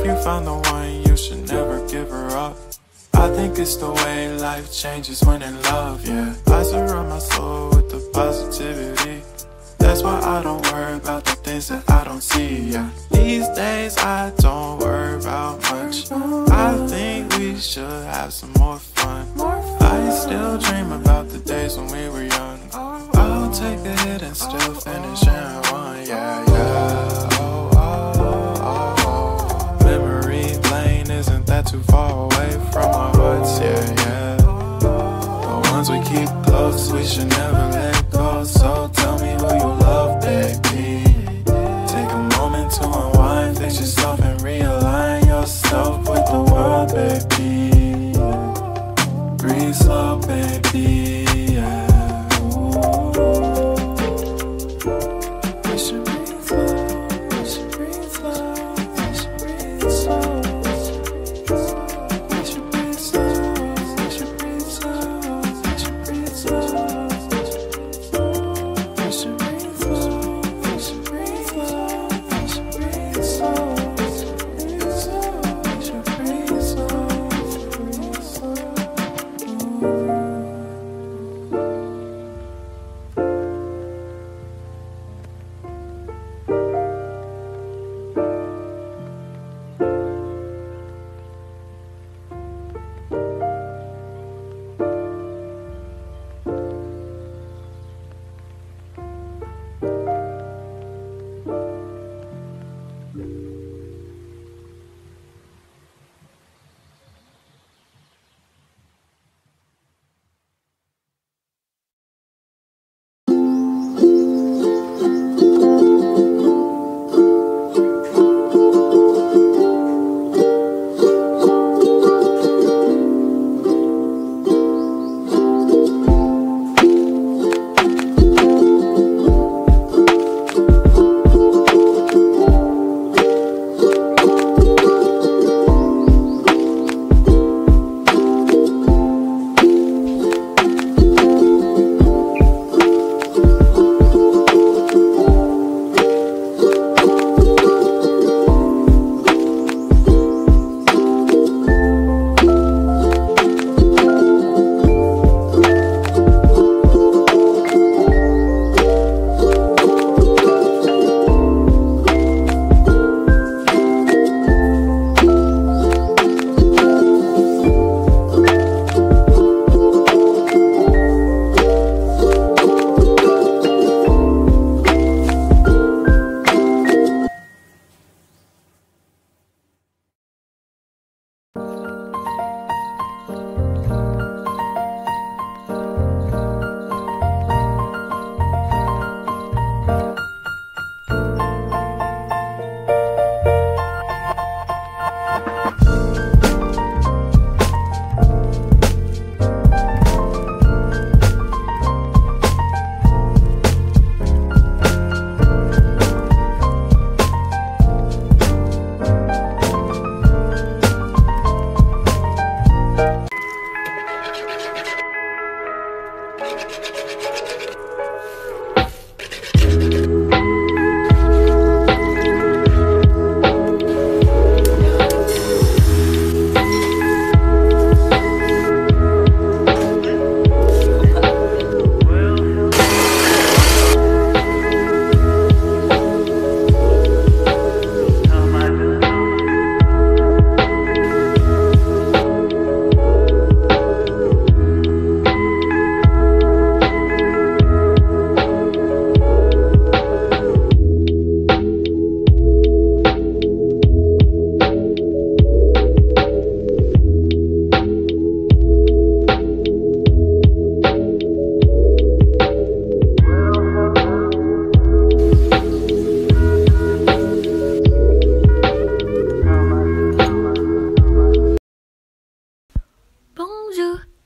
you found the one, you should never give her up. I think it's the way life changes when in love, yeah. I surround my soul with the positivity. That's why I don't worry about the things that I don't see, yeah. These days I don't worry about much. I think we should have some more fun. I still dream about the days when we were young. I'll take a hit and still finish in one, yeah, yeah. Oh, oh, oh, oh. Memory lane isn't that too far away from our hearts, yeah, yeah. The ones we keep close, we should never let go. So tell me who you love, baby. Take a moment to unwind, fix yourself and realign yourself with the world, baby. Breathe slow, baby, yeah. We should breathe slow, we should breathe slow, we should breathe slow. We should breathe slow, we should breathe slow, we should breathe slow. We should breathe slow, we should breathe slow, we should breathe slow. We should breathe slow, we should breathe slow.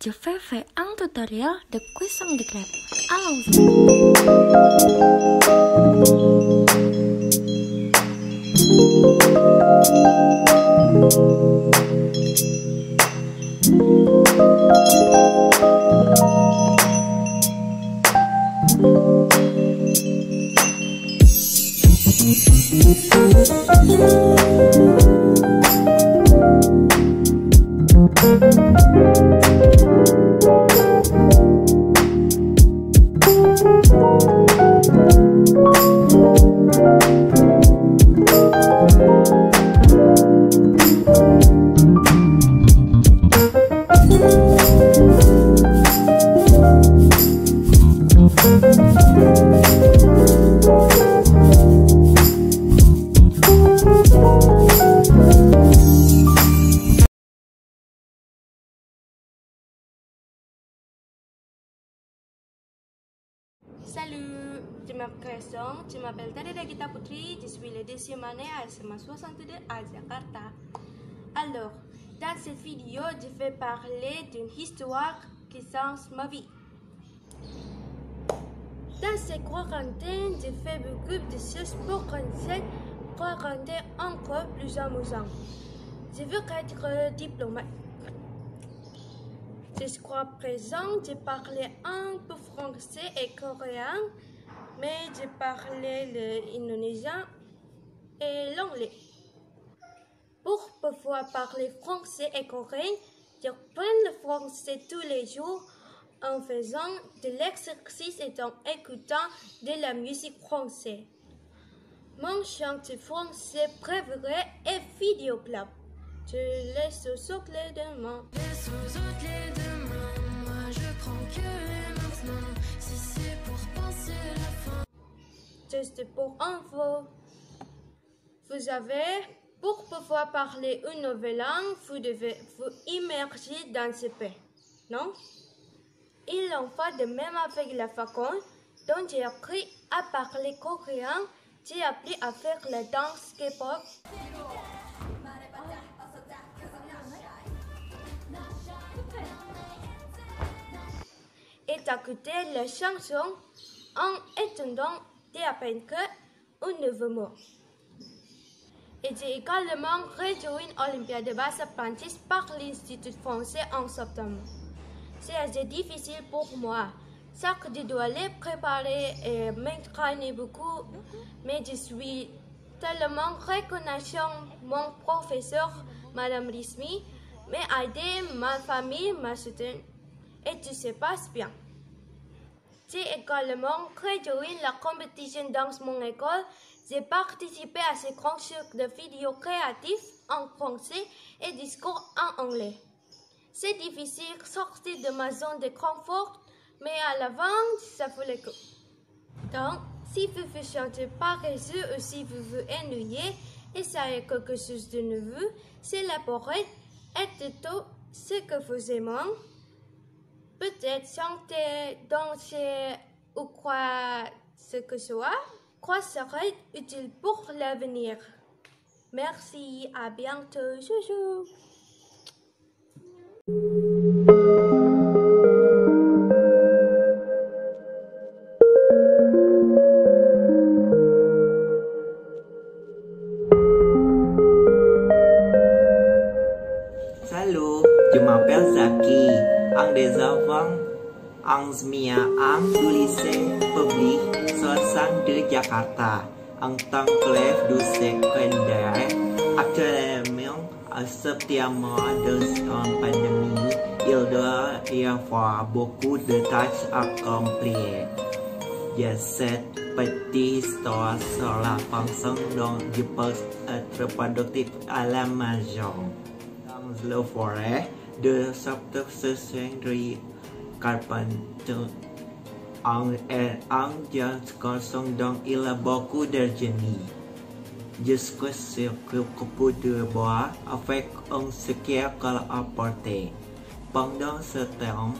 Je fais un tutoriel de cuisson de crêpes. Allons-y. présente, je m'appelle Tadeda Gita Putri, je suis le deuxième année à SMA 62 à Jakarta. Alors, dans cette vidéo, je vais parler d'une histoire qui change ma vie. Dans cette quarantaine, j'ai fait beaucoup de choses pour rendre cette quarantaine encore plus amusante. Je veux être diplomate. Jusqu'à présent, j'ai parlé un peu français et coréen, mais j'ai parlé l'indonésien et l'anglais. Pour pouvoir parler français et coréen, j'apprends le français tous les jours en faisant de l'exercice et en écoutant de la musique française. Mon chantier français préféré est Video Club. Je laisse aux autres les demain. Moi je prends que les maintenant. Si c'est pour penser la fin. Juste pour info. Vous avez, pour pouvoir parler une nouvelle langue, vous devez vous immerger dans ce pays, non? Il en va de même avec la façon dont j'ai appris à parler coréen. J'ai appris à faire la danse K-pop. Et d'écouter la chanson en attendant d'apprendre un nouveau mot. Et j'ai également rejoint l'Olympiade de Bahasa Prancis par l'Institut français en septembre. C'est assez difficile pour moi, car je dois les préparer et m'entraîner beaucoup, mais je suis tellement reconnaissant mon professeur, Madame Rismi, m'a aidé, ma famille m'a soutenu et tout se passe bien. J'ai également rejoint la compétition dans mon école. J'ai participé à ces concours de vidéos créatifs en français et discours en anglais. C'est difficile de sortir de ma zone de confort, mais à l'avant, ça vaut le coup. Donc, si vous vous sentez paresseux ou si vous vous ennuyez, essayez quelque chose de nouveau, s'élaborer et tout ce que vous aimez. Peut-être chanter, danser ou quoi ce que ce soit, quoi serait utile pour l'avenir. Merci, à bientôt, chouchou. Salut, je m'appelle Zaki, un des enfants Ansmia Ang du lycée public 62 Jakarta, en tant qu'élève du secondaire. Actuellement, à ce mois de pandémie, il doit y avoir beaucoup de tâches à accomplir. J'ai cette petite histoire sur la façon dont je peux être productif à la maison. Dans la forêt de Septembre, Carpenter un jeune garçon dont il a beaucoup de génie. Jusqu'à ce qu'il coupe de bois avec un séquoia qu'il a porté. Pendant ce temps,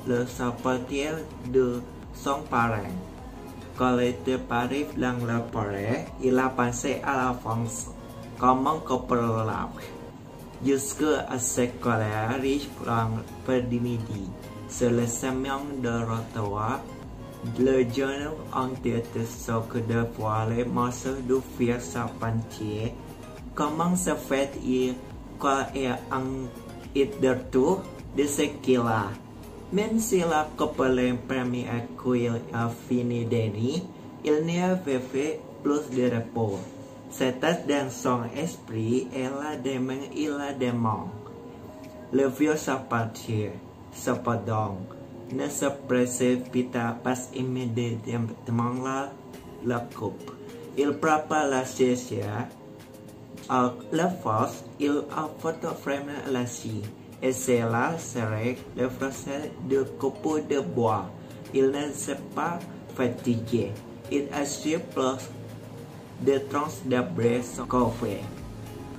le sapatier de son parent. Quand il était arrivé dans la forêt, il a pensé à la France. Comment couper l'arbre? Jusqu'à ce qu'il arrive vers midi. Sur le chemin de retour, le jeune homme était choqué de voir les morceaux de fil charpentier. Comment se fait-il qu'il ait de tout de ce qu'il a? Même s'il a coupé le premier qu'il a fini d'année, il n'avait fait plus de repos. C'était dans son esprit et la demain il a demandé. Le vieux charpentier, cependant, ne se précipita pas immédiatement la coupe. Il prépara la scie. À la force, il a photographié la scie. Et cela serait le procès de coupe de bois. Il ne s'est pas fatigué. Il a su plus de tranches d'arbres coffrés.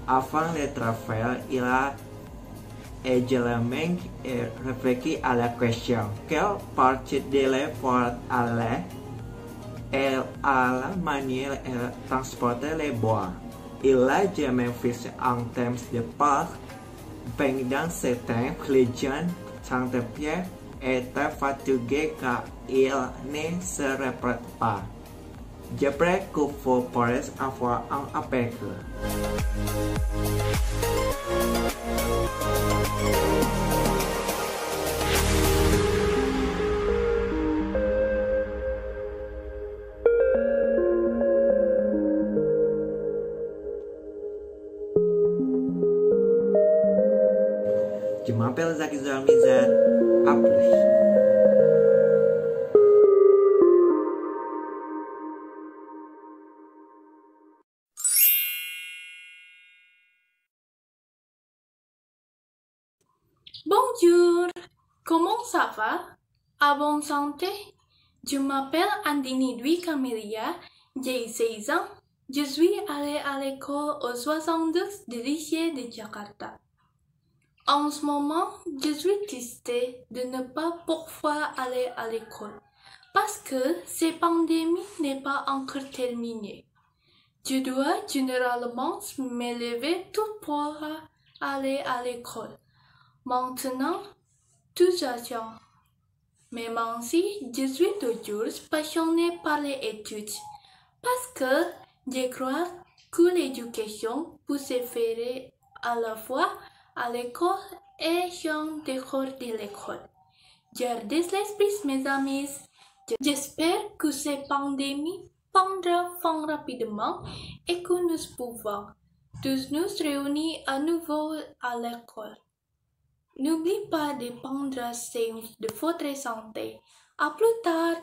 Avant le travail, il a également réfléchi à la question: quelle partie de l'effort allait Elle a la manière de transporter les bois. Il a jamais fait en termes de part. Pendant ce temps, le jeune Saint-Pierre était fatigué car il ne se répète pas. Je prie que vous pourrez avoir un appel. Je m'appelle Zaki Zalmizan. A plus. Bonjour, comment ça va? À bonne santé? Je m'appelle Andini Dwi Camelia, j'ai 16 ans. Je suis allée à l'école au 72 de lycée de Jakarta. En ce moment, je suis triste de ne pas pouvoir aller à l'école parce que cette pandémie n'est pas encore terminée. Je dois généralement me lever tôt pour aller à l'école. Maintenant, tout change. Même si je suis toujours passionnée par les études, parce que je crois que l'éducation peut se faire à la fois à l'école et en dehors de l'école. Gardez l'esprit, mes amis. J'espère que cette pandémie prendra fin rapidement et que nous pouvons tous nous réunir à nouveau à l'école. N'oubliez pas de prendre soin de votre santé. À plus tard.